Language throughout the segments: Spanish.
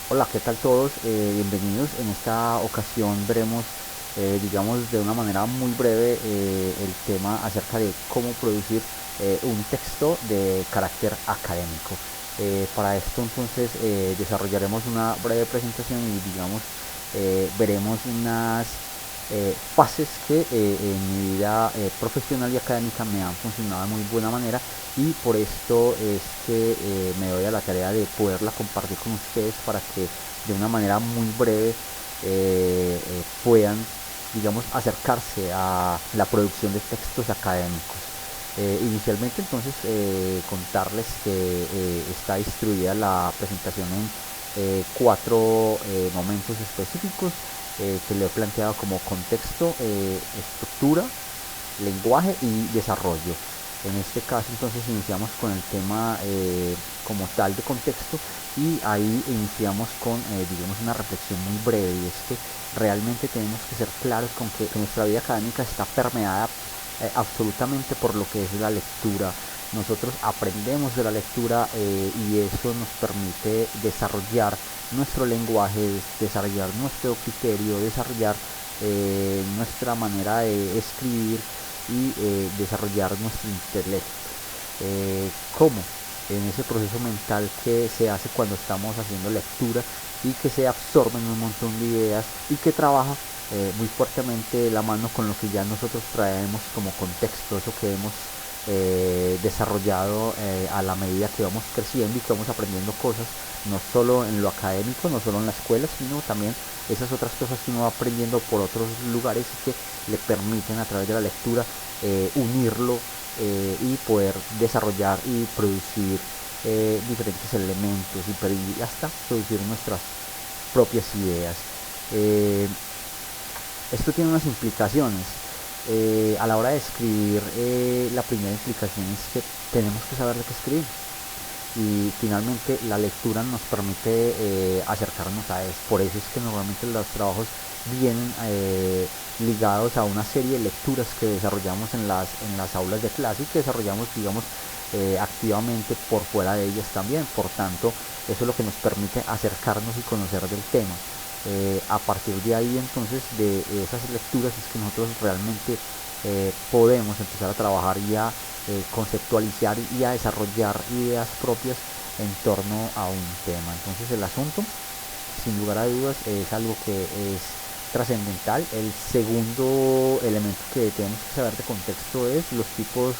Hola, ¿qué tal todos? Bienvenidos. En esta ocasión veremos, digamos, de una manera muy breve el tema acerca de cómo producir un texto de carácter académico. Para esto entonces desarrollaremos una breve presentación y digamos veremos unas fases que en mi vida profesional y académica me han funcionado de muy buena manera y por esto es que me doy a la tarea de poderla compartir con ustedes para que de una manera muy breve puedan, digamos, acercarse a la producción de textos académicos. Inicialmente entonces contarles que está distribuida la presentación en cuatro momentos específicos que le he planteado como contexto, estructura, lenguaje y desarrollo. En este caso entonces iniciamos con el tema como tal de contexto y ahí iniciamos con digamos una reflexión muy breve y es que realmente tenemos que ser claros con que nuestra vida académica está permeada absolutamente por lo que es la lectura. Nosotros aprendemos de la lectura y eso nos permite desarrollar nuestro lenguaje, desarrollar nuestro criterio, desarrollar nuestra manera de escribir y desarrollar nuestro intelecto. ¿Cómo? En ese proceso mental que se hace cuando estamos haciendo lectura y que se absorben un montón de ideas y que trabaja muy fuertemente de la mano con lo que ya nosotros traemos como contexto, eso que hemos desarrollado a la medida que vamos creciendo y que vamos aprendiendo cosas, no solo en lo académico, no solo en la escuela, sino también esas otras cosas que uno va aprendiendo por otros lugares y que le permiten a través de la lectura unirlo y poder desarrollar y producir diferentes elementos y hasta producir nuestras propias ideas. Eh, Esto tiene unas implicaciones. A la hora de escribir, la primera implicación es que tenemos que saber de qué escribir y finalmente la lectura nos permite acercarnos a eso. Por eso es que normalmente los trabajos vienen ligados a una serie de lecturas que desarrollamos en las aulas de clase y que desarrollamos, digamos, activamente por fuera de ellas también. Por tanto, eso es lo que nos permite acercarnos y conocer del tema. A partir de ahí entonces de esas lecturas es que nosotros realmente podemos empezar a trabajar y a conceptualizar y a desarrollar ideas propias en torno a un tema. Entonces el asunto, sin lugar a dudas, es algo que es trascendental. El segundo elemento que tenemos que saber de contexto es los tipos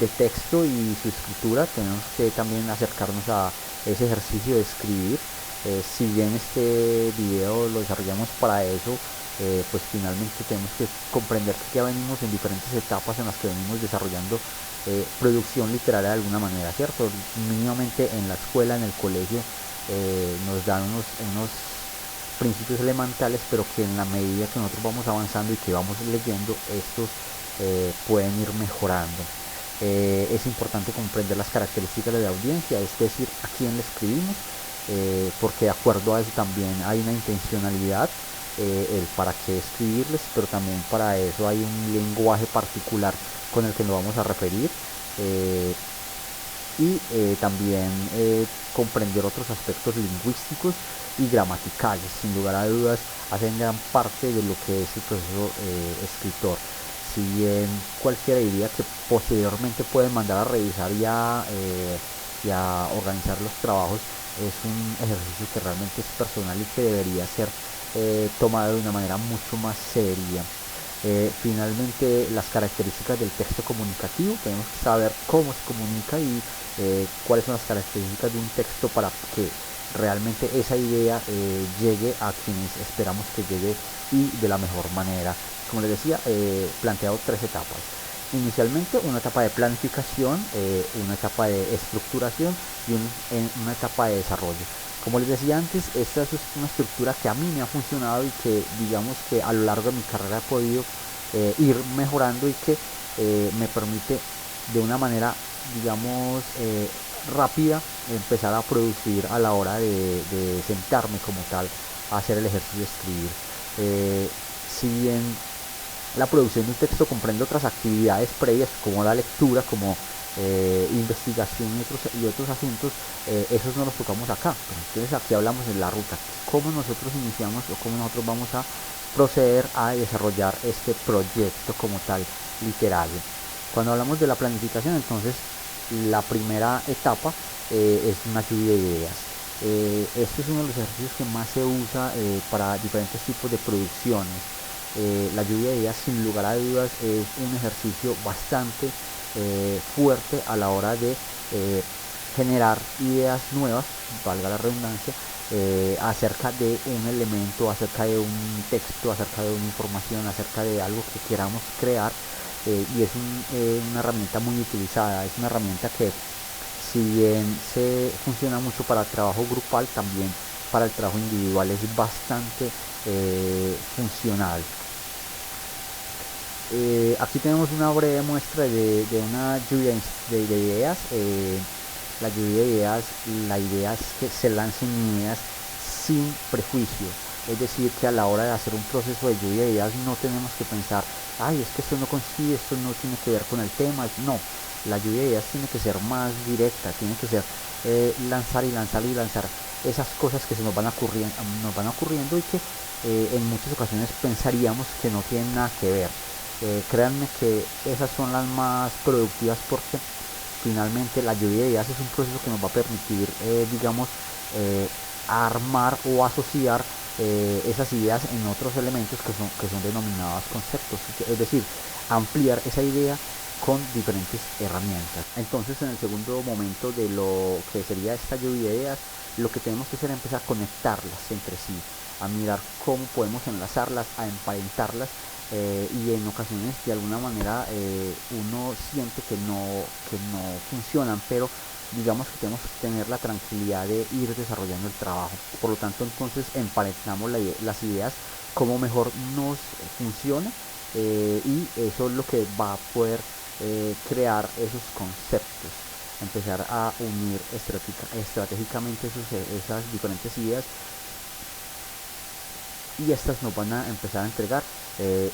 de texto y su escritura. Tenemos que también acercarnos a ese ejercicio de escribir. Si bien este video lo desarrollamos para eso, pues finalmente tenemos que comprender que ya venimos en diferentes etapas en las que venimos desarrollando producción literaria de alguna manera, ¿cierto? Mínimamente en la escuela, en el colegio, nos dan unos principios elementales, pero que en la medida que nosotros vamos avanzando y que vamos leyendo, estos pueden ir mejorando. Es importante comprender las características de la audiencia, es decir, a quién le escribimos, porque de acuerdo a eso también hay una intencionalidad, el para qué escribirles, pero también para eso hay un lenguaje particular con el que nos vamos a referir. eh, y también comprender otros aspectos lingüísticos y gramaticales, sin lugar a dudas, hacen gran parte de lo que es el proceso escritor. Si bien cualquiera diría que posteriormente pueden mandar a revisar y a organizar los trabajos, es un ejercicio que realmente es personal y que debería ser tomado de una manera mucho más seria. Finalmente, las características del texto comunicativo, tenemos que saber cómo se comunica y cuáles son las características de un texto para que realmente esa idea llegue a quienes esperamos que llegue y de la mejor manera. Como les decía, planteado tres etapas. Inicialmente una etapa de planificación, una etapa de estructuración y una etapa de desarrollo. Como les decía antes, esta es una estructura que a mí me ha funcionado y que digamos que a lo largo de mi carrera he podido ir mejorando y que me permite de una manera, digamos, rápida empezar a producir a la hora de sentarme como tal a hacer el ejercicio de escribir. Si bien la producción de un texto comprende otras actividades previas como la lectura, como investigación y otros asuntos, esos no los tocamos acá. Entonces aquí hablamos de la ruta, cómo nosotros iniciamos o cómo nosotros vamos a proceder a desarrollar este proyecto como tal literario. Cuando hablamos de la planificación, entonces la primera etapa es una lluvia de ideas. Este es uno de los ejercicios que más se usa para diferentes tipos de producciones. La lluvia de ideas, sin lugar a dudas, es un ejercicio bastante fuerte a la hora de generar ideas nuevas, valga la redundancia, acerca de un elemento, acerca de un texto, acerca de una información, acerca de algo que queramos crear. Y es una herramienta muy utilizada, es una herramienta que, si bien se funciona mucho para el trabajo grupal, también para el trabajo individual es bastante funcional. Aquí tenemos una breve muestra de una lluvia de ideas. La lluvia de ideas, la idea es que se lancen ideas sin prejuicios. Es decir, que a la hora de hacer un proceso de lluvia de ideas no tenemos que pensar, ay, es que esto no coincide, esto no tiene que ver con el tema. No, la lluvia de ideas tiene que ser más directa, tiene que ser lanzar y lanzar y lanzar esas cosas que se nos van ocurriendo y que en muchas ocasiones pensaríamos que no tienen nada que ver. Créanme que esas son las más productivas, porque finalmente la lluvia de ideas es un proceso que nos va a permitir, digamos, armar o asociar esas ideas en otros elementos que son denominados conceptos, es decir, ampliar esa idea con diferentes herramientas. Entonces, en el segundo momento de lo que sería esta lluvia de ideas, lo que tenemos que hacer es empezar a conectarlas entre sí, a mirar cómo podemos enlazarlas, a emparentarlas, y en ocasiones de alguna manera uno siente que no funcionan, pero digamos que tenemos que tener la tranquilidad de ir desarrollando el trabajo. Por lo tanto, entonces emparentamos las ideas como mejor nos funcione, y eso es lo que va a poder crear esos conceptos, empezar a unir estratégicamente esas diferentes ideas, y estas nos van a empezar a entregar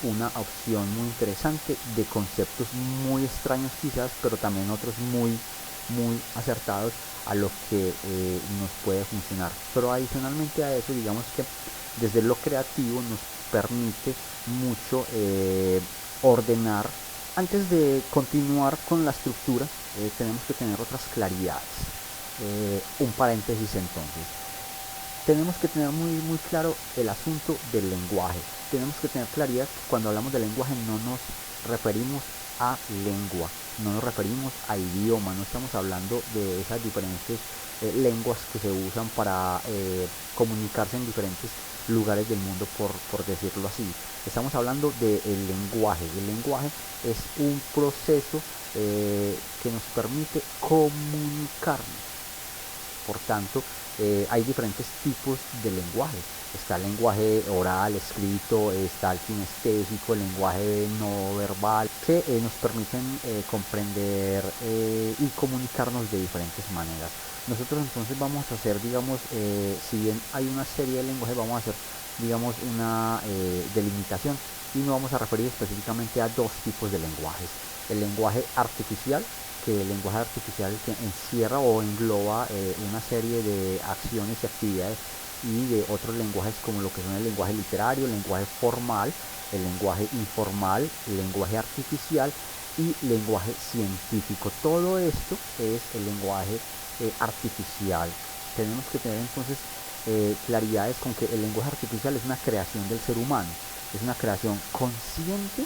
una opción muy interesante de conceptos muy extraños quizás, pero también otros muy acertados a lo que nos puede funcionar. Pero adicionalmente a eso, digamos que desde lo creativo nos permite mucho ordenar. Antes de continuar con la estructura, tenemos que tener otras claridades. Un paréntesis entonces. Tenemos que tener muy claro el asunto del lenguaje. Tenemos que tener claridad que cuando hablamos de lenguaje no nos referimos a lengua, no nos referimos a idioma, no estamos hablando de esas diferentes lenguas que se usan para comunicarse en diferentes lugares del mundo, por decirlo así. Estamos hablando del lenguaje. El lenguaje es un proceso que nos permite comunicarnos. Por tanto, hay diferentes tipos de lenguaje. Está el lenguaje oral, escrito, está el kinestésico, el lenguaje no verbal, que nos permiten comprender y comunicarnos de diferentes maneras. Nosotros entonces vamos a hacer, digamos, si bien hay una serie de lenguajes, vamos a hacer, digamos, una delimitación, y nos vamos a referir específicamente a dos tipos de lenguajes. El lenguaje artificial, que el lenguaje artificial que encierra o engloba una serie de acciones y actividades, y de otros lenguajes como lo que son el lenguaje literario, el lenguaje formal, el lenguaje informal, el lenguaje artificial y lenguaje científico. Todo esto es el lenguaje artificial. Tenemos que tener entonces claridades con que el lenguaje artificial es una creación del ser humano, es una creación consciente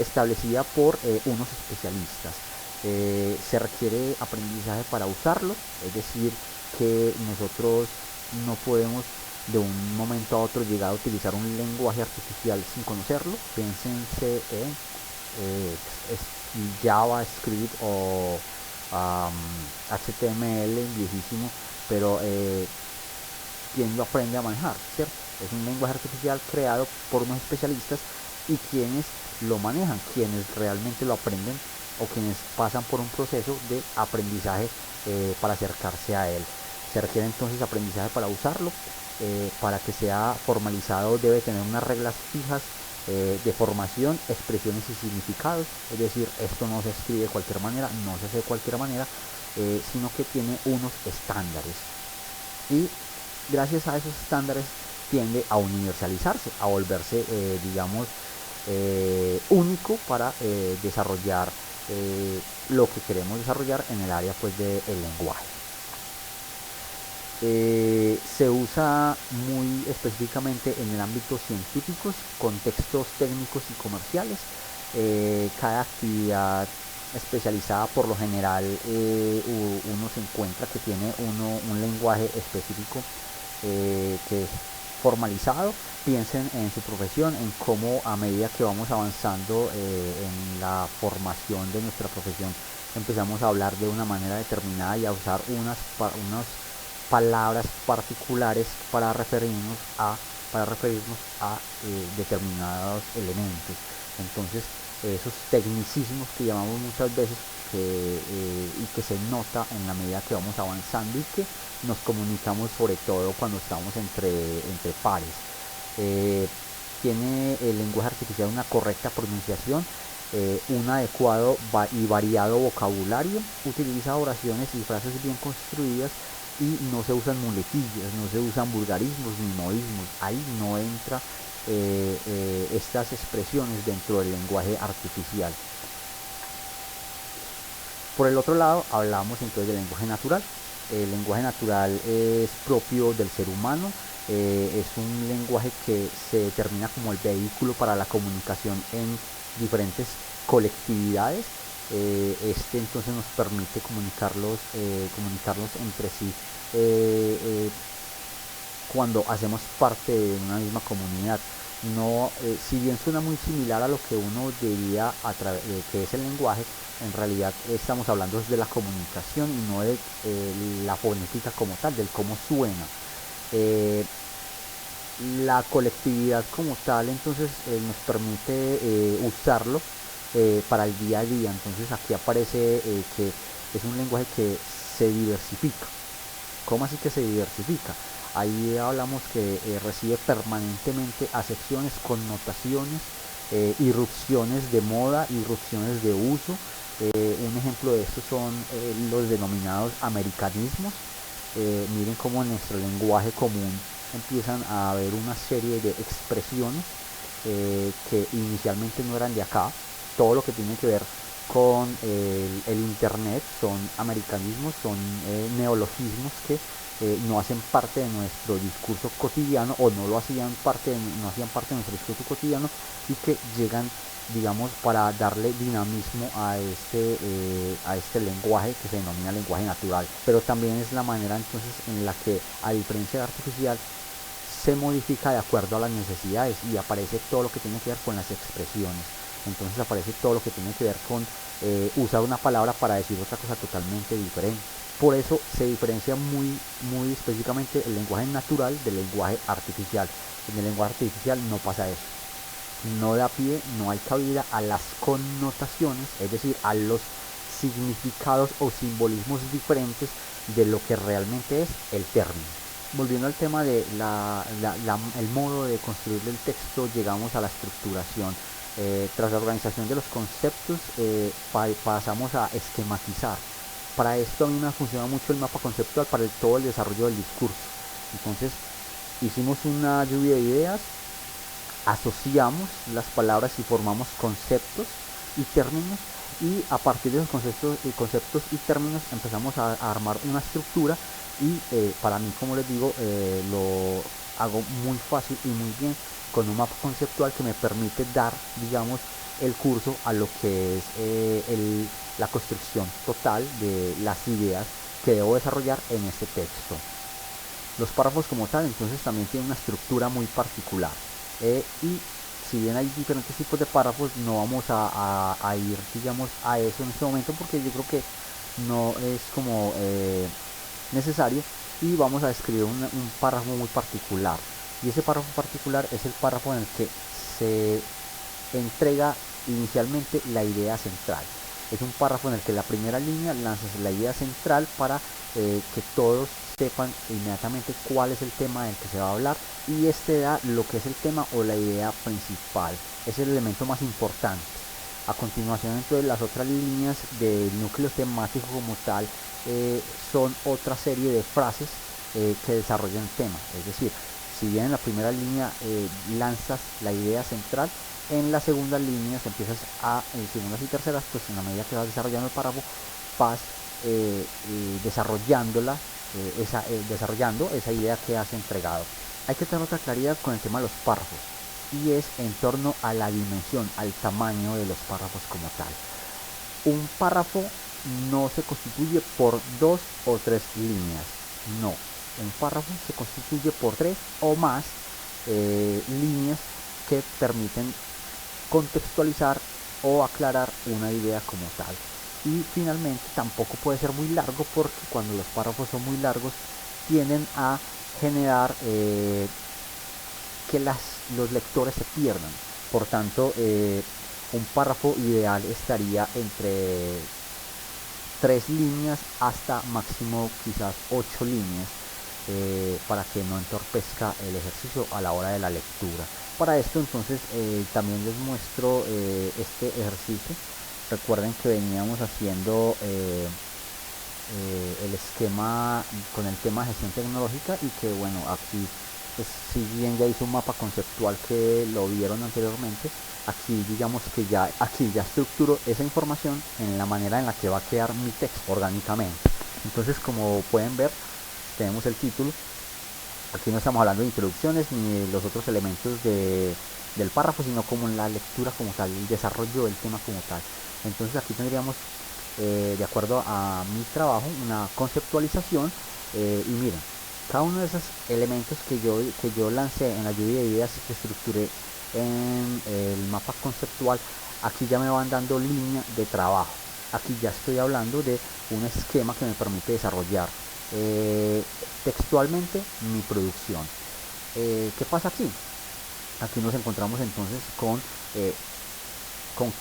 establecida por unos especialistas. Se requiere aprendizaje para usarlo, es decir, que nosotros no podemos de un momento a otro llegar a utilizar un lenguaje artificial sin conocerlo. Piénsense en JavaScript o HTML viejísimo, pero quien lo aprende a manejar, ¿cierto? Es un lenguaje artificial creado por unos especialistas, y quienes lo manejan, quienes realmente lo aprenden, o quienes pasan por un proceso de aprendizaje para acercarse a él. Se requiere entonces aprendizaje para usarlo. Para que sea formalizado debe tener unas reglas fijas de formación, expresiones y significados. Es decir, esto no se escribe de cualquier manera, no se hace de cualquier manera, sino que tiene unos estándares. Y gracias a esos estándares tiende a universalizarse, a volverse, digamos, único para desarrollar lo que queremos desarrollar en el área pues del lenguaje. Se usa muy específicamente en el ámbito científicos, contextos técnicos y comerciales. Cada actividad especializada por lo general uno se encuentra que tiene un lenguaje específico que es formalizado. Piensen en su profesión, en cómo a medida que vamos avanzando en la formación de nuestra profesión empezamos a hablar de una manera determinada y a usar unas palabras particulares para referirnos a determinados elementos. Entonces esos tecnicismos que llamamos muchas veces y que se nota en la medida que vamos avanzando y que nos comunicamos, sobre todo cuando estamos entre pares. Tiene el lenguaje artificial una correcta pronunciación, un adecuado y variado vocabulario, utiliza oraciones y frases bien construidas y no se usan muletillas, no se usan vulgarismos ni modismos. Ahí no entra estas expresiones dentro del lenguaje artificial. Por el otro lado, hablamos entonces del lenguaje natural. El lenguaje natural es propio del ser humano, es un lenguaje que se determina como el vehículo para la comunicación en diferentes colectividades. Este entonces nos permite comunicarlos entre sí cuando hacemos parte de una misma comunidad. No, si bien suena muy similar a lo que uno diría que es el lenguaje, en realidad estamos hablando de la comunicación y no de la fonética como tal, del cómo suena. La colectividad como tal entonces nos permite usarlo para el día a día. Entonces aquí aparece que es un lenguaje que se diversifica. ¿Cómo así que se diversifica? Ahí hablamos que recibe permanentemente acepciones, connotaciones, irrupciones de moda, irrupciones de uso. Un ejemplo de esto son los denominados americanismos. Miren cómo en nuestro lenguaje común empiezan a haber una serie de expresiones que inicialmente no eran de acá. Todo lo que tiene que ver con el internet son americanismos, son neologismos que no hacen parte de nuestro discurso cotidiano, o no hacían parte de nuestro discurso cotidiano, y que llegan, digamos, para darle dinamismo a este lenguaje que se denomina lenguaje natural. Pero también es la manera entonces en la que, a diferencia de artificial, se modifica de acuerdo a las necesidades y aparece todo lo que tiene que ver con las expresiones. Entonces aparece todo lo que tiene que ver con usar una palabra para decir otra cosa totalmente diferente. Por eso se diferencia muy específicamente el lenguaje natural del lenguaje artificial. En el lenguaje artificial no pasa eso. No da pie, no hay cabida a las connotaciones, es decir, a los significados o simbolismos diferentes de lo que realmente es el término. Volviendo al tema de el modo de construir el texto, llegamos a la estructuración. Tras la organización de los conceptos, pasamos a esquematizar. Para esto a mí me funciona mucho el mapa conceptual para todo el desarrollo del discurso. Entonces hicimos una lluvia de ideas, asociamos las palabras y formamos conceptos y términos, y a partir de los conceptos y términos empezamos a armar una estructura. Y para mí, como les digo, lo hago muy fácil y muy bien con un mapa conceptual que me permite dar, digamos, el curso a lo que es la construcción total de las ideas que debo desarrollar en este texto. Los párrafos como tal entonces también tienen una estructura muy particular, y si bien hay diferentes tipos de párrafos, no vamos a ir, digamos, a eso en este momento, porque yo creo que no es como necesario, y vamos a escribir un párrafo muy particular. Y ese párrafo particular es el párrafo en el que se entrega inicialmente la idea central. Es un párrafo en el que la primera línea lanzas la idea central para que todos sepan inmediatamente cuál es el tema del que se va a hablar, y este da lo que es el tema o la idea principal. Es el elemento más importante. A continuación, entonces, las otras líneas del núcleo temático como tal son otra serie de frases que desarrollan el tema. Es decir, si bien en la primera línea lanzas la idea central, en las segundas líneas empiezas en segundas y terceras, pues en la medida que vas desarrollando el párrafo, vas desarrollando esa idea que has entregado. Hay que tener otra claridad con el tema de los párrafos, y es en torno a la dimensión, al tamaño de los párrafos como tal. Un párrafo no se constituye por 2 o 3 líneas, no. Un párrafo se constituye por 3 o más líneas que permiten contextualizar o aclarar una idea como tal. Y finalmente tampoco puede ser muy largo, porque cuando los párrafos son muy largos tienden a generar que los lectores se pierdan. Por tanto, un párrafo ideal estaría entre 3 líneas hasta máximo quizás 8 líneas, para que no entorpezca el ejercicio a la hora de la lectura. Para esto entonces también les muestro este ejercicio. Recuerden que veníamos haciendo el esquema con el tema de gestión tecnológica, y que bueno, aquí pues, si bien ya hice un mapa conceptual que lo vieron anteriormente, aquí digamos que ya estructuro esa información en la manera en la que va a quedar mi texto orgánicamente. Entonces, como pueden ver, tenemos el título. Aquí no estamos hablando de introducciones ni de los otros elementos del párrafo, sino como en la lectura como tal, el desarrollo del tema como tal. Entonces aquí tendríamos, de acuerdo a mi trabajo, una conceptualización, y miren, cada uno de esos elementos que yo lancé en la lluvia de ideas, que estructuré en el mapa conceptual, aquí ya me van dando línea de trabajo. Aquí ya estoy hablando de un esquema que me permite desarrollar textualmente mi producción. ¿Qué pasa aquí? Aquí nos encontramos entonces con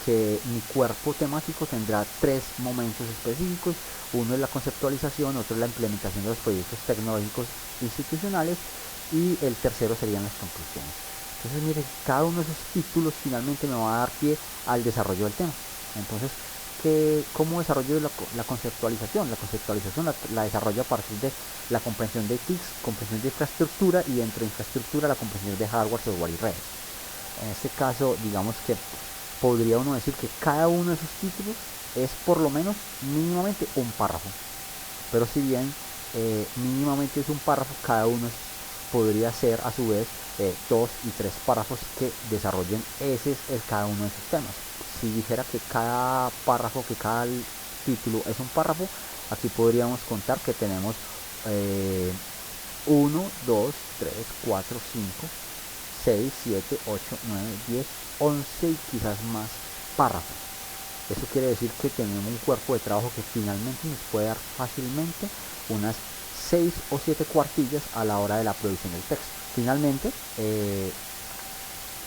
que mi cuerpo temático tendrá 3 momentos específicos. Uno es la conceptualización, otro es la implementación de los proyectos tecnológicos institucionales, y el tercero serían las conclusiones. Entonces, miren, cada uno de esos títulos finalmente me va a dar pie al desarrollo del tema. Entonces, ¿cómo desarrollo la conceptualización? La conceptualización la desarrollo a partir de la comprensión de TICs, comprensión de infraestructura, y dentro de infraestructura la comprensión de hardware, software y redes. En este caso, digamos que podría uno decir que cada uno de esos títulos es por lo menos mínimamente un párrafo. Pero si bien mínimamente es un párrafo, cada uno podría ser a su vez 2 y 3 párrafos que desarrollen cada uno de esos temas. Si dijera que cada párrafo, que cada título es un párrafo, aquí podríamos contar que tenemos 1, 2, 3, 4, 5, 6, 7, 8, 9, 10, 11 y quizás más párrafos. Eso quiere decir que tenemos un cuerpo de trabajo que finalmente nos puede dar fácilmente unas 6 o 7 cuartillas a la hora de la producción del texto. Finalmente,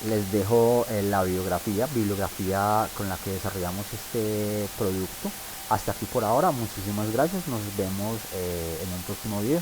les dejo la bibliografía con la que desarrollamos este producto. Hasta aquí por ahora, muchísimas gracias, nos vemos en un próximo video.